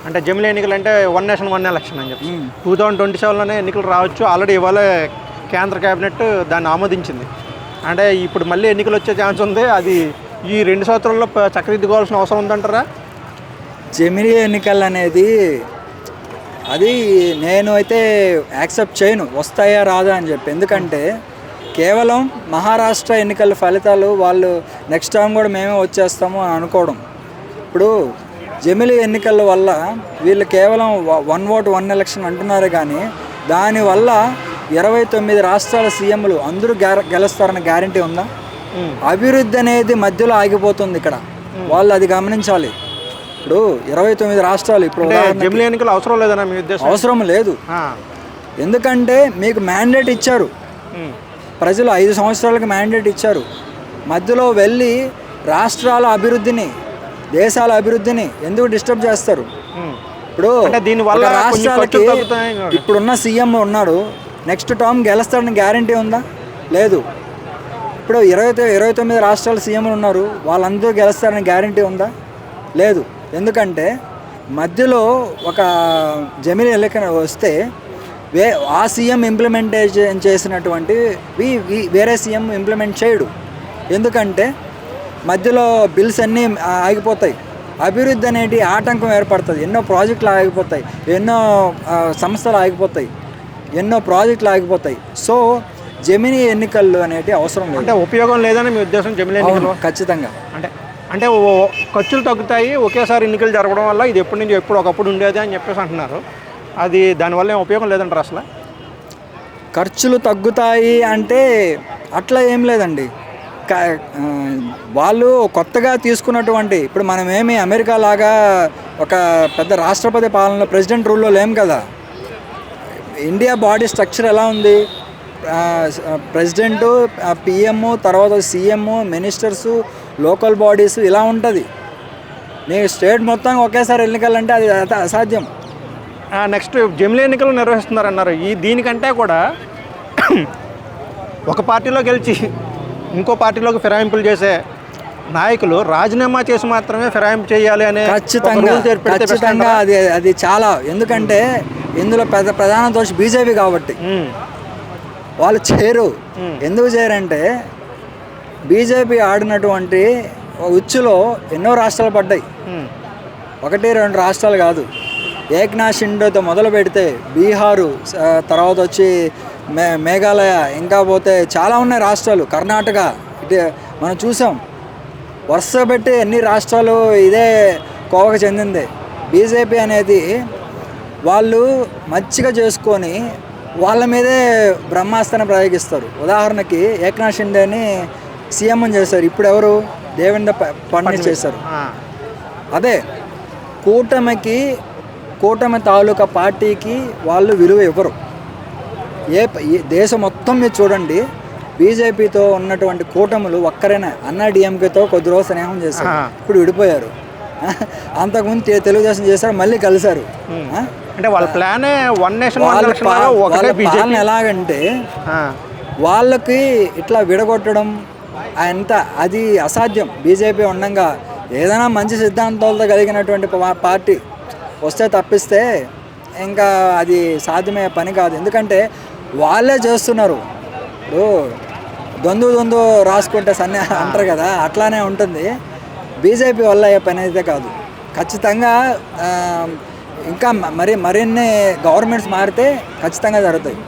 అంటే జమిలీ ఎన్నికలు అంటే వన్ నేషన్ వన్ ఎలక్షన్ అని చెప్పి 2027లోనే ఎన్నికలు రావచ్చు. ఆల్రెడీ ఇవాళ కేంద్ర కేబినెట్ దాన్ని ఆమోదించింది. అంటే ఇప్పుడు మళ్ళీ ఎన్నికలు వచ్చే ఛాన్స్ ఉంది. అది ఈ 2 సంవత్సరాల్లో చక్కదిద్దుకోవాల్సిన అవసరం ఉందంటారా? జమిలీ ఎన్నికలు అనేది అది నేను అయితే యాక్సెప్ట్ చేయను, వస్తాయా రాదా అని చెప్పి. ఎందుకంటే కేవలం మహారాష్ట్ర ఎన్నికల ఫలితాలు వాళ్ళు నెక్స్ట్ టైం కూడా మేమే వచ్చేస్తాము అని అనుకోవడం. ఇప్పుడు జమిలీ ఎన్నికల వల్ల వీళ్ళు కేవలం వన్ ఓట్ వన్ ఎలక్షన్ అంటున్నారు, కానీ దానివల్ల 29 రాష్ట్రాల సీఎంలు అందరూ గెలుస్తారన్న గ్యారంటీ ఉందా? అభివృద్ధి అనేది మధ్యలో ఆగిపోతుంది ఇక్కడ. వాళ్ళు అది గమనించాలి. ఇప్పుడు 29 రాష్ట్రాలు ఇప్పుడు జమిలీ ఎన్నికలు అవసరం లేదన్నా మీ ఉద్దేశం? అవసరం లేదు. ఎందుకంటే మీకు మ్యాండేట్ ఇచ్చారు ప్రజలు, 5 సంవత్సరాలకు మ్యాండేట్ ఇచ్చారు. మధ్యలో వెళ్ళి రాష్ట్రాల అభివృద్ధిని, దేశాల అభివృద్ధిని ఎందుకు డిస్టర్బ్ చేస్తారు? ఇప్పుడు దీనివల్ల రాష్ట్రాలకి ఇప్పుడున్న సీఎం ఉన్నాడు, నెక్స్ట్ టర్మ్ గెలుస్తాడని గ్యారంటీ ఉందా? లేదు. ఇప్పుడు 29 రాష్ట్రాల సీఎంలు ఉన్నారు, వాళ్ళందరూ గెలుస్తారని గ్యారంటీ ఉందా? లేదు. ఎందుకంటే మధ్యలో ఒక జమిలీ ఎన్నిక వస్తే ఆ సీఎం ఇంప్లిమెంటేషన్ చేసినటువంటి వేరే సీఎం ఇంప్లిమెంట్ చేయడు. ఎందుకంటే మధ్యలో బిల్స్ అన్నీ ఆగిపోతాయి, అభివృద్ధి అనేది ఆటంకం ఏర్పడుతుంది, ఎన్నో ప్రాజెక్టులు ఆగిపోతాయి, ఎన్నో సంస్థలు ఆగిపోతాయి, ఎన్నో ప్రాజెక్టులు ఆగిపోతాయి. సో జమిలీ ఎన్నికలు అనేవి అవసరం లేదు. అంటే ఉపయోగం లేదని మీ ఉద్దేశం? జమిలీ ఎన్నికలు ఖచ్చితంగా అంటే ఖర్చులు తగ్గుతాయి, ఒకేసారి ఎన్నికలు జరగడం వల్ల. ఇది ఎప్పటి నుంచి ఒకప్పుడు ఉండేది అని చెప్పేసి అంటున్నారు. అది దానివల్ల ఏం ఉపయోగం లేదంటారు అసలు? ఖర్చులు తగ్గుతాయి అంటే అట్లా ఏం లేదండి. వాళ్ళు కొత్తగా తీసుకున్నటువంటి, ఇప్పుడు మనమేమి అమెరికా లాగా ఒక పెద్ద రాష్ట్రపతి పాలనలో ప్రెసిడెంట్ రూల్లో లేం కదా. ఇండియా బాడీ స్ట్రక్చర్ ఎలా ఉంది? ప్రెసిడెంటు, పిఎం, తర్వాత సీఎం, మినిస్టర్సు, లోకల్ బాడీస్ ఇలా ఉంటుంది. నీకు స్టేట్ మొత్తం ఒకేసారి ఎన్నికలంటే అది అసాధ్యం. నెక్స్ట్ జమిలీ ఎన్నికలు నిర్వహిస్తున్నారన్నారు. దీనికంటే కూడా ఒక పార్టీలో గెలిచి ఇంకో పార్టీలోకి ఫిరాయింపులు చేసే నాయకులు రాజీనామా చేసి మాత్రమే ఫిరాయింపు చేయాలి అనే ఖచ్చితంగా అది చాలా. ఎందుకంటే ఇందులో ప్రధాన దోషి బీజేపీ కాబట్టి వాళ్ళు చేయరు. ఎందుకు చేయరంటే బీజేపీ ఆడినటువంటి ఉచ్చులో ఎన్నో రాష్ట్రాలు పడ్డాయి, 1-2 రాష్ట్రాలు కాదు. ఏక్నాథ్ షిండేతో మొదలు పెడితే బీహారు, తర్వాత వచ్చి మేఘాలయ, ఇంకా పోతే చాలా ఉన్నాయి రాష్ట్రాలు, కర్ణాటక, ఇటు మనం చూసాం. వరుస పెట్టి ఎన్ని రాష్ట్రాలు ఇదే కోవకు చెందింది. బీజేపీ అనేది వాళ్ళు మంచిగా చేసుకొని వాళ్ళ మీదే బ్రహ్మాస్త్రాన్ని ప్రయోగిస్తారు. ఉదాహరణకి ఏక్నాథ్ షిండేని సీఎం చేశారు, ఇప్పుడు ఎవరు? దేవేంద్ర ఫడ్నవీస్ చేశారు. అదే కూటమి తాలూకా పార్టీకి వాళ్ళు విలువ ఇవ్వరు. దేశం మొత్తం మీరు చూడండి, బీజేపీతో ఉన్నటువంటి కూటములు ఒక్కరైనా అన్నా డిఎంకేతో కొద్ది రోజు స్నేహం చేశారు, ఇప్పుడు విడిపోయారు. అంతకుముందు తెలుగుదేశం చేశారు, మళ్ళీ కలిశారు. అంటే వాళ్ళ ప్లాన్ వన్ నేషన్ పాలన ఎలాగంటే వాళ్ళకి ఇట్లా విడగొట్టడం అంత అది అసాధ్యం. బీజేపీ ఉండగా ఏదైనా మంచి సిద్ధాంతాలతో కలిగినటువంటి పార్టీ వస్తే తప్పిస్తే ఇంకా అది సాధ్యమయ్యే పని కాదు. ఎందుకంటే వాళ్ళే చేస్తున్నారు. ఇప్పుడు దొందు రాసుకుంటే అంటారు కదా, అట్లానే ఉంటుంది. బీజేపీ వల్ల అయ్యే పని అయితే కాదు. ఖచ్చితంగా ఇంకా మరిన్ని గవర్నమెంట్స్ మారితే ఖచ్చితంగా జరుగుతాయి.